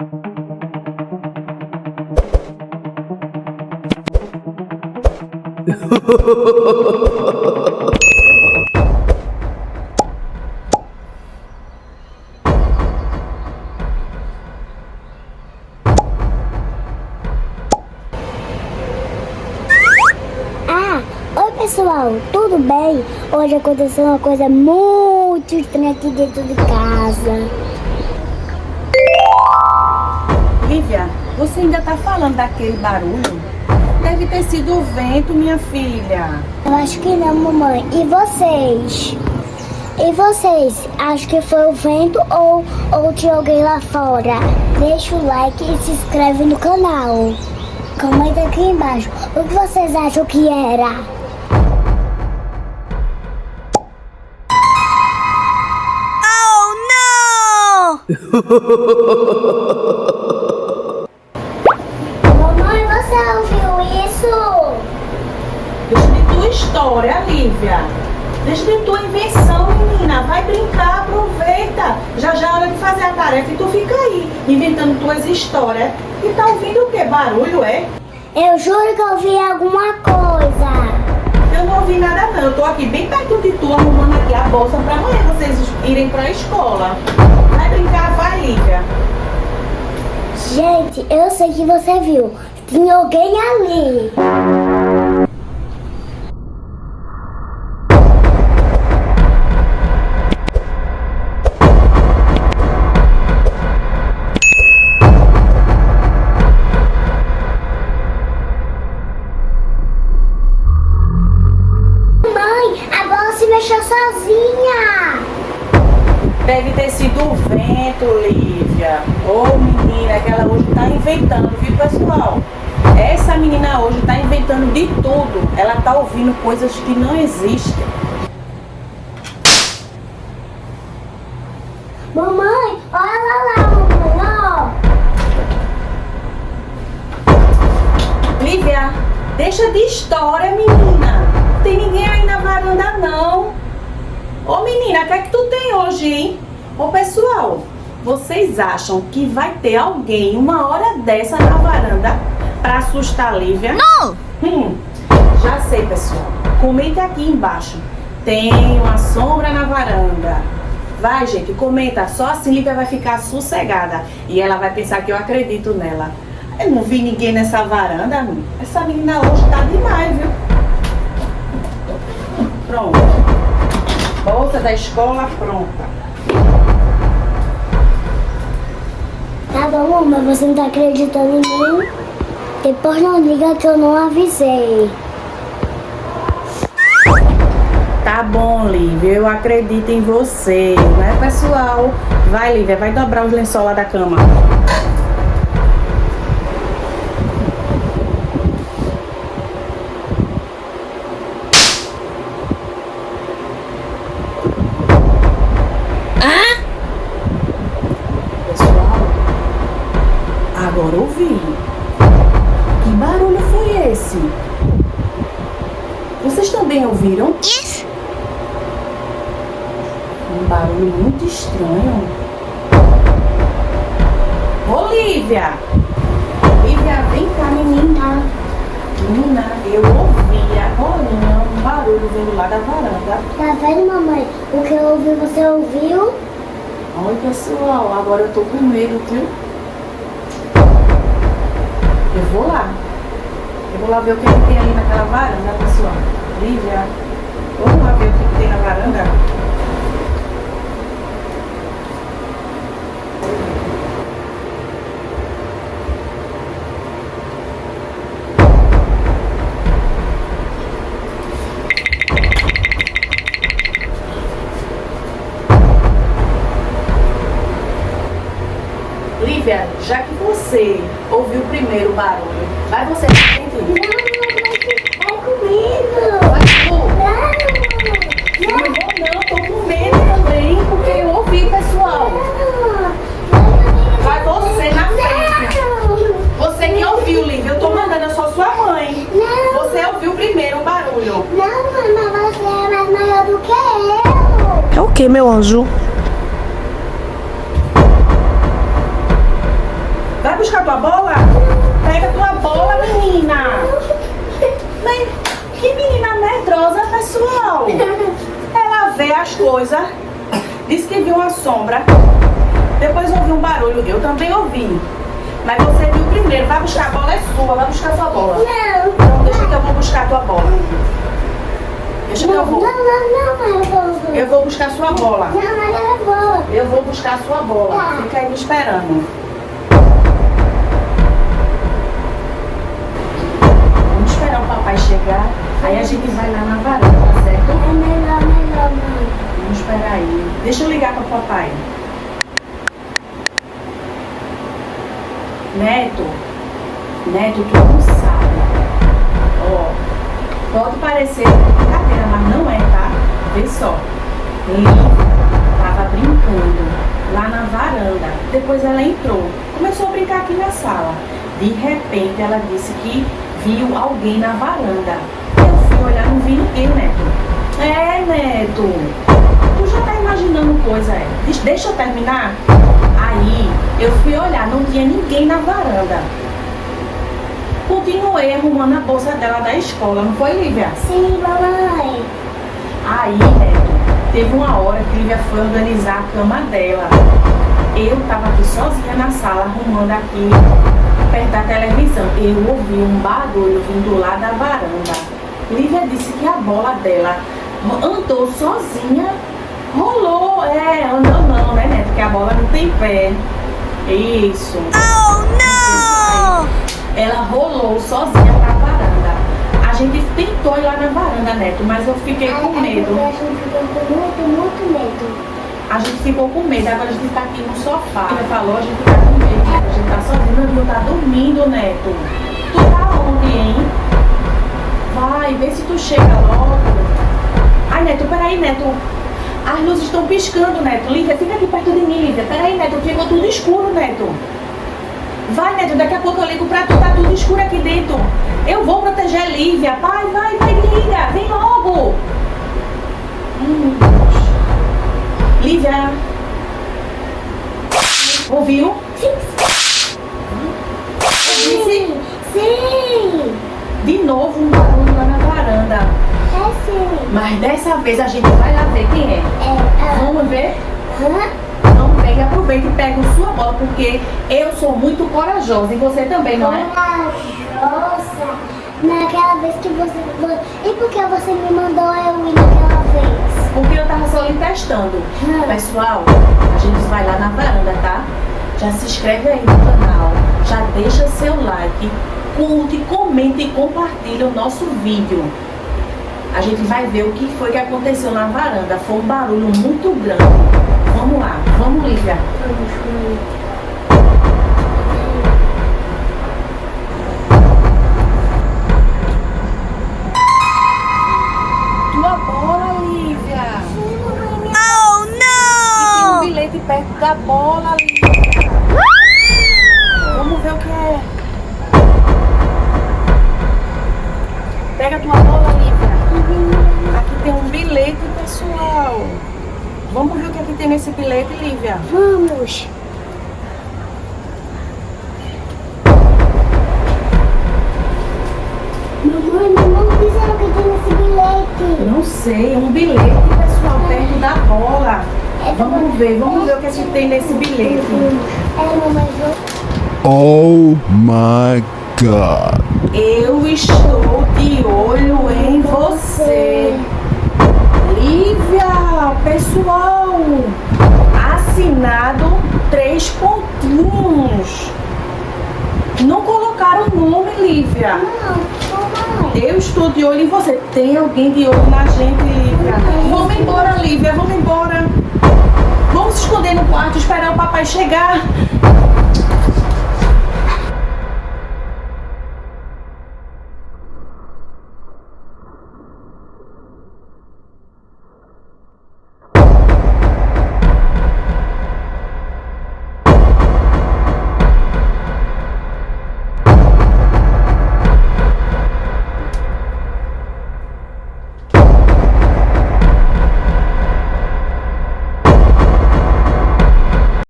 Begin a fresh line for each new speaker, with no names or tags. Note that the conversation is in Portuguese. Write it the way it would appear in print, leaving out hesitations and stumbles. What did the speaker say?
Oi pessoal, tudo bem? Hoje aconteceu uma coisa muito estranha aqui dentro de casa.
Lívia, você ainda tá falando daquele barulho? Deve ter sido o vento, minha filha.
Eu acho que não, mamãe. E vocês? E vocês? Acho que foi o vento ou tinha alguém lá fora? Deixa o like e se inscreve no canal. Comenta aqui embaixo o que vocês acham que era. Mamãe, você ouviu isso?
Deixa de tua história, Lívia. Deixa de tua invenção, menina. Vai brincar, aproveita. Já é hora de fazer a tarefa e tu fica aí, inventando tuas histórias. E tá ouvindo o que? Barulho, é?
Eu juro que eu ouvi alguma coisa.
Eu não ouvi nada não. Eu tô aqui bem perto de tu, arrumando aqui a bolsa pra amanhã vocês irem pra escola. Vai brincar, vai, Lívia.
Gente, eu sei que você viu. Tinha alguém ali. Mãe, a bola se mexeu sozinha.
Deve ter sido o vento, Lívia. Ô menina, que ela hoje tá inventando, viu, pessoal? Essa menina hoje tá inventando de tudo. Ela tá ouvindo coisas que não existem.
Mamãe, olha lá, mamãe, ó.
Lívia, deixa de história, menina. Não tem ninguém aí na varanda, não. Ô menina, o que é que tu tem hoje, hein? Ô pessoal, vocês acham que vai ter alguém uma hora dessa na varanda pra assustar a Lívia?
Não!
Já sei, pessoal. Comenta aqui embaixo. Tem uma sombra na varanda. Vai, gente, comenta. Só assim Lívia vai ficar sossegada. E ela vai pensar que eu acredito nela. Eu não vi ninguém nessa varanda. Essa menina hoje tá demais, viu? Pronto. Bolsa da escola pronta.
Tá bom, mas você não tá acreditando em mim? Depois não liga que eu não avisei.
Tá bom, Lívia, eu acredito em você, né, pessoal? Vai, Lívia, vai dobrar os lençóis lá da cama. Pessoal, agora ouvi. Que barulho foi esse? Vocês também ouviram? Um barulho muito estranho. Ô, Lívia! Lívia, vem cá, menina. Menina, eu ouvi agora um barulho vindo lá da varanda.
Tá vendo, mamãe? O que eu ouvi, você ouviu?
Oi, pessoal, agora eu tô com medo, viu? Eu vou lá. Eu vou lá ver o que tem ali naquela varanda, pessoal. Lívia, vamos lá ver o que tem na varanda? Lívia, já que você ouviu o primeiro barulho, vai você na frente, Lívia.
Vai comigo.
Vai tu.
Não,
Não vou não, tô com medo também, porque eu ouvi, pessoal. Vai você na frente. Você que ouviu, Lívia, eu tô mandando, eu sou sua mãe.
Não.
Você ouviu primeiro o barulho.
Não, mamãe, você é mais maior do que eu.
É o que, meu anjo?
buscar tua bola? Pega tua bola, menina. Mas que menina medrosa, pessoal. Ela vê as coisas, disse que viu uma sombra, depois ouviu um barulho, eu também ouvi. Mas você viu primeiro, vai buscar a bola, é sua, vai buscar sua bola.
Não.
Então deixa que eu vou buscar a tua bola. Deixa que eu vou.
Não.
Eu vou buscar a sua bola.
Não, bola.
Eu vou buscar a sua bola.
Tá.
Fica aí me esperando. Vamos esperar o papai chegar. Aí a gente vai lá na varanda, tá certo?
É melhor, mãe.
Vamos esperar aí. Deixa eu ligar para o papai. Neto, tu não sabe. Ó, pode parecer brincadeira, mas não é, tá? Vê só. Lívia tava brincando lá na varanda. Depois ela entrou. Começou a brincar aqui na sala. De repente ela disse que viu alguém na varanda. Eu fui olhar, não vi ninguém, Neto. É, Neto. Tu já tá imaginando coisa, é? Deixa eu terminar. Aí eu fui olhar, não tinha ninguém na varanda. Continuei arrumando a bolsa dela da escola, não foi, Lívia?
Sim, mamãe.
Aí, Neto, teve uma hora que Lívia foi organizar a cama dela. Eu tava aqui sozinha na sala, arrumando aqui, perto da televisão. Eu ouvi um barulho vindo lá da varanda. Lívia disse que a bola dela andou sozinha, rolou. Andou não, né, Neto? Porque a bola não tem pé. Isso.
Oh, não!
Ela rolou sozinha pra varanda. A gente tentou ir lá na varanda, Neto, mas eu fiquei com medo.
A gente ficou com muito medo.
A gente ficou com medo, agora a gente tá aqui no sofá. Ela falou, a gente tá com medo, Neto. A gente tá sozinha, não tá dormindo, Neto. Tu tá onde, hein? Vai, vê se tu chega logo. Ai, Neto, peraí, Neto. As luzes estão piscando, Neto. Lívia, fica aqui perto de mim, Lívia. Peraí, Neto, ficou tudo escuro, Neto. Vai, Neto, daqui a pouco eu ligo pra tu, tá tudo escuro aqui dentro. Eu vou proteger a Lívia. Vai, liga, vem logo. Meu Deus. Lívia. Ouviu?
Sim. Sim.
De novo um barulho lá na varanda.
É sim.
Mas dessa vez a gente vai lá ver quem é. Vamos ver? Vamos ver e aproveita e pega a sua bola, porque eu sou muito corajosa e você também, não é?
Corajosa. Naquela vez que você... E por que você me mandou eu ir naquela vez?
Porque eu tava só lhe testando. Pessoal, a gente vai lá na varanda, tá? Já se inscreve aí no canal, já deixa seu like, curte, comenta e compartilha o nosso vídeo. A gente vai ver o que foi que aconteceu na varanda. Foi um barulho muito grande. Vamos lá, vamos, Lívia. Tua bola, Lívia.
Oh,
Tem um
não!
bilhete perto da bola, Lívia. Vamos ver o que é. Pega tua bola, Lívia. Aqui tem um bilhete, pessoal. Vamos ver o que aqui tem nesse bilhete, Lívia.
Vamos. Mamãe, dizer o que tem nesse bilhete.
Não sei, é um bilhete, pessoal, perto da bola. Vamos ver o que a gente tem nesse bilhete.
Mamãe,
Oh my God.
Eu estou de olho em você. Lívia, pessoal, assinado 3 pontinhos. Não colocaram o nome, Lívia.
mamãe.
Eu estou de olho em você. Tem alguém de olho na gente, Lívia. Vamos embora, Lívia, vamos embora. Vamos se esconder no quarto, esperar o papai chegar.